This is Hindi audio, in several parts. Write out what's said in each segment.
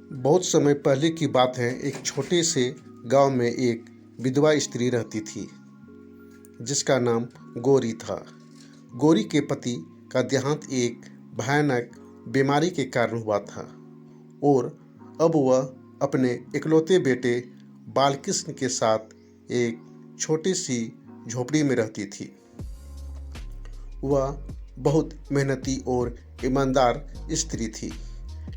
बहुत समय पहले की बात है। एक छोटे से गांव में एक विधवा स्त्री रहती थी जिसका नाम गौरी था। गौरी के पति का देहांत एक भयानक बीमारी के कारण हुआ था और अब वह अपने इकलौते बेटे बालकृष्ण के साथ एक छोटी सी झोपड़ी में रहती थी। वह बहुत मेहनती और ईमानदार स्त्री थी,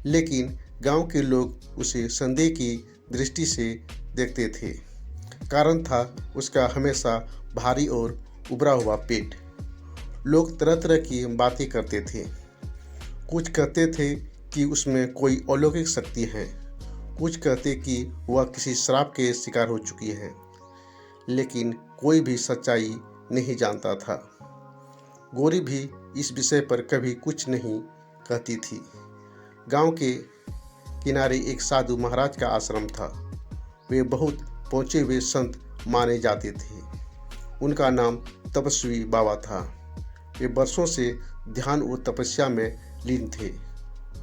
लेकिन गांव के लोग उसे संदेह की दृष्टि से देखते थे। कारण था उसका हमेशा भारी और उभरा हुआ पेट। लोग तरह तरह की बातें करते थे। कुछ कहते थे कि उसमें कोई अलौकिक शक्ति है, कुछ कहते कि वह किसी श्राप के शिकार हो चुकी है, लेकिन कोई भी सच्चाई नहीं जानता था। गौरी भी इस विषय पर कभी कुछ नहीं कहती थी। गांव के किनारे एक साधु महाराज का आश्रम था। वे बहुत पहुँचे हुए संत माने जाते थे। उनका नाम तपस्वी बाबा था। वे वर्षों से ध्यान और तपस्या में लीन थे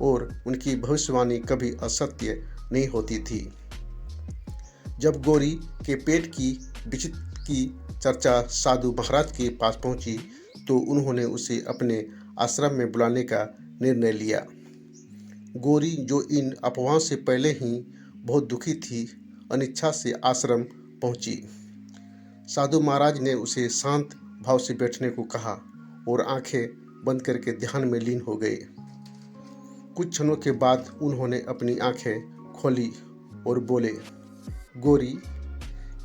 और उनकी भविष्यवाणी कभी असत्य नहीं होती थी। जब गौरी के पेट की विचित्र की चर्चा साधु महाराज के पास पहुंची तो उन्होंने उसे अपने आश्रम में बुलाने का निर्णय लिया। गौरी, जो इन अफवाहों से पहले ही बहुत दुखी थी, अनिच्छा से आश्रम पहुंची। साधु महाराज ने उसे शांत भाव से बैठने को कहा और आंखें बंद करके ध्यान में लीन हो गए। कुछ क्षणों के बाद उन्होंने अपनी आंखें खोली और बोले, गौरी,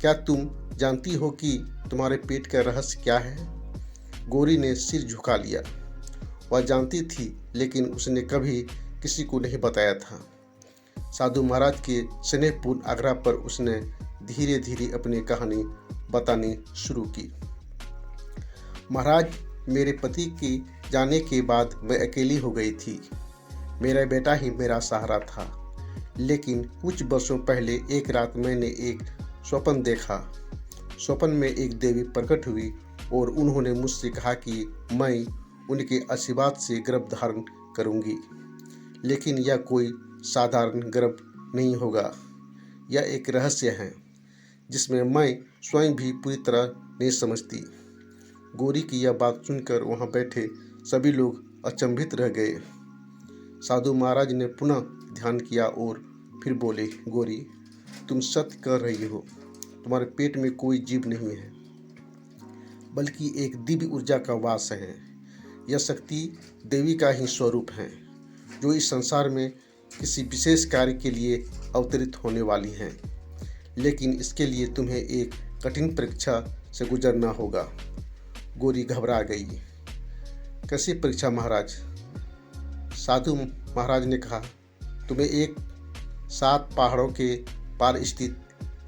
क्या तुम जानती हो कि तुम्हारे पेट का रहस्य क्या है? गौरी ने सिर झुका लिया। वह जानती थी, लेकिन उसने कभी किसी को नहीं बताया था। साधु महाराज के स्नेहपूर्ण आग्रह पर उसने धीरे धीरे अपनी कहानी बतानी शुरू की। महाराज, मेरे पति के जाने के बाद मैं अकेली हो गई थी। मेरा बेटा ही मेरा सहारा था, लेकिन कुछ वर्षों पहले एक रात मैंने एक स्वप्न देखा। स्वप्न में एक देवी प्रकट हुई और उन्होंने मुझसे कहा कि मैं उनके आशीर्वाद से गर्भ धारण करूंगी, लेकिन यह कोई साधारण गर्भ नहीं होगा। यह एक रहस्य है जिसमें मैं स्वयं भी पूरी तरह नहीं समझती। गौरी की यह बात सुनकर वहां बैठे सभी लोग अचंभित रह गए। साधु महाराज ने पुनः ध्यान किया और फिर बोले, गौरी, तुम सत्य कह रही हो। तुम्हारे पेट में कोई जीव नहीं है, बल्कि एक दिव्य ऊर्जा का वास है। यह शक्ति देवी का ही स्वरूप है, जो इस संसार में किसी विशेष कार्य के लिए अवतरित होने वाली हैं। लेकिन इसके लिए तुम्हें एक कठिन परीक्षा से गुजरना होगा। गौरी घबरा गई। कैसी परीक्षा महाराज? साधु महाराज ने कहा, तुम्हें एक 7 पहाड़ों के पार स्थित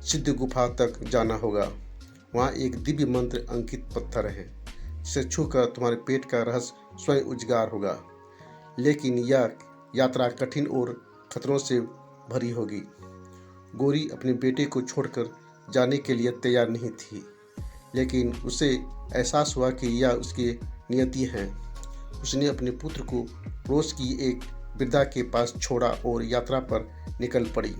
सिद्ध गुफा तक जाना होगा। वहाँ एक दिव्य मंत्र अंकित पत्थर है, जिसे छूकर तुम्हारे पेट का रहस्य स्वयं उजागर होगा। लेकिन यह यात्रा कठिन और खतरों से भरी होगी। गौरी अपने बेटे को छोड़कर जाने के लिए तैयार नहीं थी, लेकिन उसे एहसास हुआ कि यह उसकी नियति है। उसने अपने पुत्र को पड़ोस की एक वृद्धा के पास छोड़ा और यात्रा पर निकल पड़ी।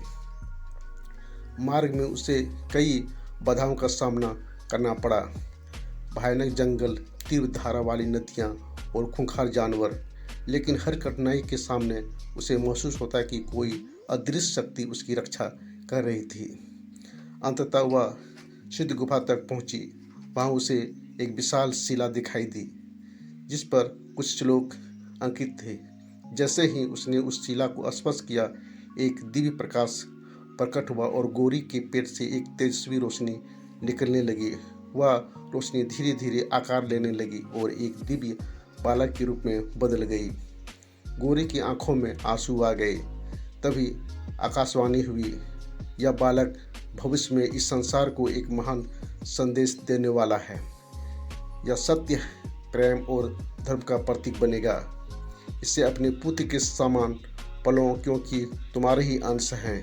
मार्ग में उसे कई बाधाओं का सामना करना पड़ा। भयानक जंगल, तीव्र धारा वाली नदियाँ और खूंखार जानवर, लेकिन हर कठिनाई के सामने उसे महसूस होता कि कोई अदृश्य शक्ति उसकी रक्षा कर रही थी। अंततः वह सिद्ध गुफा तक पहुंची। वहां उसे एक विशाल शिला दिखाई दी, जिस पर कुछ श्लोक अंकित थे। जैसे ही उसने उस शिला को स्पर्श किया, एक दिव्य प्रकाश प्रकट हुआ और गौरी के पेट से एक तेजस्वी रोशनी निकलने लगी। वह रोशनी धीरे धीरे आकार लेने लगी और एक दिव्य बालक के रूप में बदल गई। गौरी की आंखों में आंसू आ गए। तभी आकाशवाणी हुई, यह बालक भविष्य में इस संसार को एक महान संदेश देने वाला है। यह सत्य, प्रेम और धर्म का प्रतीक बनेगा। इसे अपने पुत्र के समान पलो, क्योंकि तुम्हारे ही अंश हैं।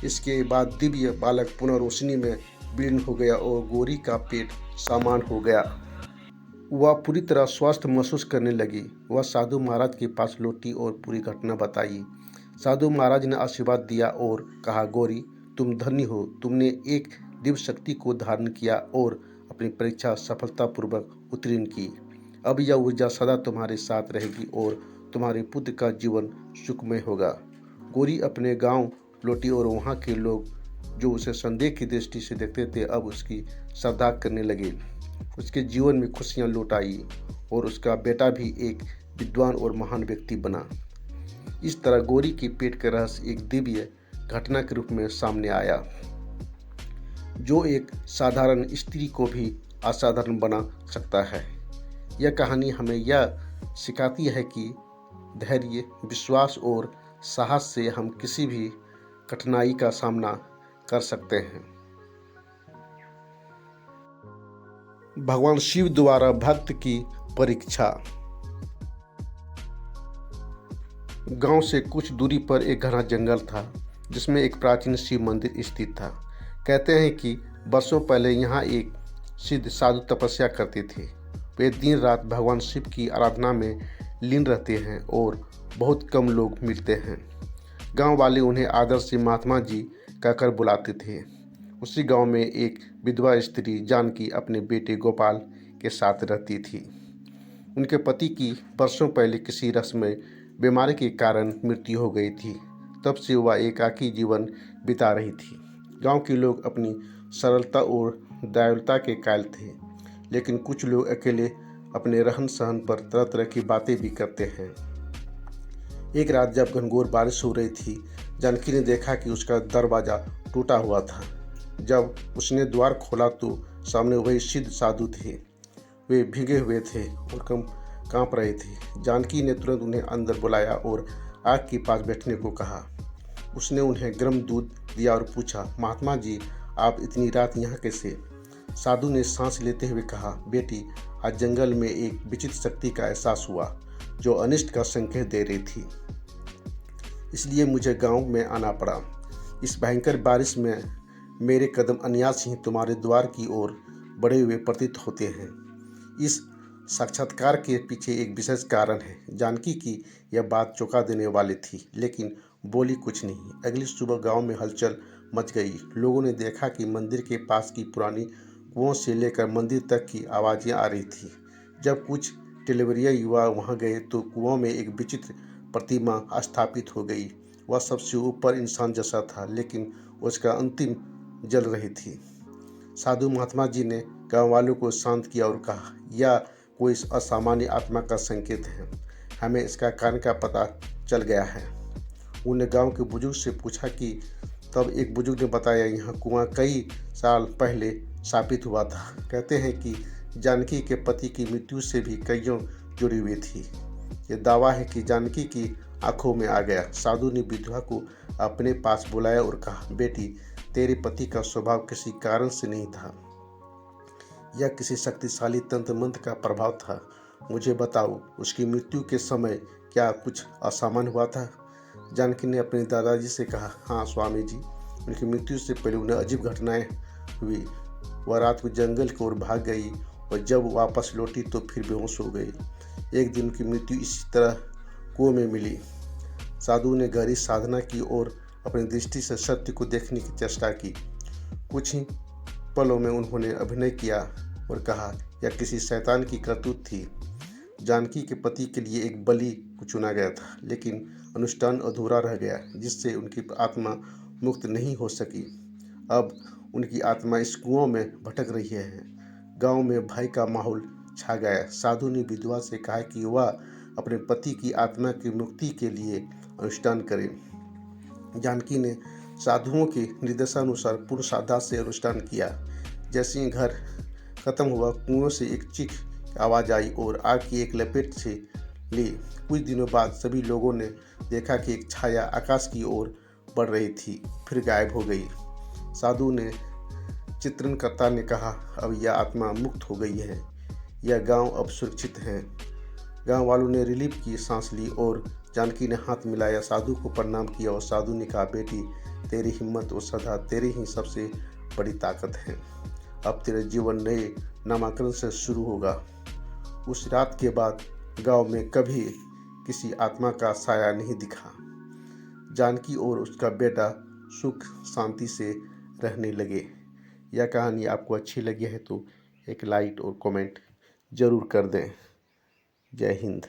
इसके बाद दिव्य बालक पुनः रोशनी में विलीन हो गया और गौरी का पेट सामान्य हो गया। वह पूरी तरह स्वस्थ महसूस करने लगी। वह साधु महाराज के पास लौटी और पूरी घटना बताई। साधु महाराज ने आशीर्वाद दिया और कहा, गौरी तुम धन्य हो, तुमने एक दिव्य शक्ति को धारण किया और अपनी परीक्षा सफलतापूर्वक उत्तीर्ण की। अब यह ऊर्जा सदा तुम्हारे साथ रहेगी और तुम्हारे पुत्र का जीवन सुखमय होगा। गौरी अपने गांव लौटी और वहां के लोग जो उसे संदेह की दृष्टि से देखते थे अब उसकी श्रद्धा करने लगे। उसके जीवन में खुशियां लौट आई और उसका बेटा भी एक विद्वान और महान व्यक्ति बना। इस तरह गौरी के पेट का रहस्य एक दिव्य घटना के रूप में सामने आया, जो एक साधारण स्त्री को भी असाधारण बना सकता है। यह कहानी हमें यह सिखाती है कि धैर्य, विश्वास और साहस से हम किसी भी कठिनाई का सामना कर सकते हैं। भगवान शिव द्वारा भक्त की परीक्षा। गांव से कुछ दूरी पर एक घना जंगल था जिसमें एक प्राचीन शिव मंदिर स्थित था। कहते हैं कि वर्षों पहले यहाँ एक सिद्ध साधु तपस्या करते थे। वे दिन रात भगवान शिव की आराधना में लीन रहते हैं और बहुत कम लोग मिलते हैं। गांव वाले उन्हें आदर से महात्मा जी कहकर बुलाते थे। उसी गांव में एक विधवा स्त्री जानकी अपने बेटे गोपाल के साथ रहती थी। उनके पति की वर्षों पहले किसी रहस्यमय बीमारी के कारण मृत्यु हो गई थी। तब से वह एकाकी जीवन बिता रही थी। गांव के लोग अपनी सरलता और दयालुता के कायल थे, लेकिन कुछ लोग अकेले अपने रहन सहन पर तरह तरह की बातें भी करते हैं। एक रात जब घनघोर बारिश हो रही थी, जानकी ने देखा कि उसका दरवाज़ा टूटा हुआ था। जब उसने द्वार खोला तो सामने वही सिद्ध साधु थे। वे भीगे हुए थे और कांप रहे थे। जानकी ने तुरंत उन्हें अंदर बुलाया और आग के पास बैठने को कहा। उसने उन्हें गर्म दूध दिया और पूछा, महात्मा जी आप इतनी रात यहाँ कैसे? साधु ने सांस लेते हुए कहा, बेटी आज जंगल में एक विचित्र शक्ति का एहसास हुआ जो अनिष्ट का संकेत दे रही थी, इसलिए मुझे गांव में आना पड़ा। इस भयंकर बारिश में मेरे कदम अनायास ही तुम्हारे द्वार की ओर बढ़े हुए प्रतीत होते हैं। इस साक्षात्कार के पीछे एक विशेष कारण है। जानकी की यह बात चौंका देने वाली थी, लेकिन बोली कुछ नहीं। अगली सुबह गांव में हलचल मच गई। लोगों ने देखा कि मंदिर के पास की पुरानी कुओं से लेकर मंदिर तक की आवाज़ें आ रही थी। जब कुछ टेलीविज़न युवा वहां गए तो कुओं में एक विचित्र प्रतिमा स्थापित हो गई। वह सबसे ऊपर इंसान जैसा था, लेकिन उसका अंतिम जल रही थी। साधु महात्मा जी ने गाँव वालों को शांत किया और कहा, यह कोई असामान्य आत्मा का संकेत है। हमें इसका कारण का पता चल गया है। उन्होंने गांव के बुजुर्ग से पूछा कि तब एक बुजुर्ग ने बताया, यहाँ कुआं कई साल पहले स्थापित हुआ था। कहते हैं कि जानकी के पति की मृत्यु से भी कईयों जुड़ी हुई थी। ये दावा है कि जानकी की आंखों में आ गया। साधु ने विधवा को अपने पास बुलाया और कहा, बेटी तेरे पति का स्वभाव किसी कारण से नहीं था, यह किसी शक्तिशाली तंत्र मंत्र का प्रभाव था। मुझे बताओ, उसकी मृत्यु के समय क्या कुछ असामान्य हुआ था? जानकी ने अपने दादाजी से कहा, हाँ स्वामी जी, उनकी मृत्यु से पहले उन्हें अजीब घटनाएं हुई। वह रात को जंगल की ओर भाग गई और जब वापस लौटी तो फिर बेहोश हो गई। एक दिन उनकी मृत्यु इसी तरह कुएं में मिली। साधु ने गहरी साधना की और अपनी दृष्टि से सत्य को देखने की चेष्टा की। कुछ ही पलों में उन्होंने अभिनय किया और कहा, यह किसी शैतान की करतूत थी। जानकी के पति के लिए एक बलि को चुना गया था, लेकिन अनुष्ठान अधूरा रह गया, जिससे उनकी आत्मा मुक्त नहीं हो सकी। अब उनकी आत्मा इस कुओं में भटक रही है। गांव में भय का माहौल छा गया। साधु ने विधवा से कहा कि वह अपने पति की आत्मा की मुक्ति के लिए अनुष्ठान करे। जानकी ने साधुओं के निर्देशानुसार पूर्ण श्रद्धा से अनुष्ठान किया। जैसे ही घर खत्म हुआ, कुओं से एक चीख आवाज़ आई और आग की एक लपेट से ली। कुछ दिनों बाद सभी लोगों ने देखा कि एक छाया आकाश की ओर बढ़ रही थी, फिर गायब हो गई। साधु ने चित्रणकर्ता ने कहा, अब यह आत्मा मुक्त हो गई है, यह गांव अब सुरक्षित है। गांव वालों ने रिलीफ की सांस ली और जानकी ने हाथ मिलाया, साधु को प्रणाम किया और साधु ने कहा, बेटी तेरी हिम्मत और श्रद्धा तेरी ही सबसे बड़ी ताकत है। अब तेरा जीवन नए नामांकन से शुरू होगा। उस रात के बाद गांव में कभी किसी आत्मा का साया नहीं दिखा। जानकी और उसका बेटा सुख शांति से रहने लगे। यह कहानी आपको अच्छी लगी है तो एक लाइक और कमेंट ज़रूर कर दें। जय हिंद।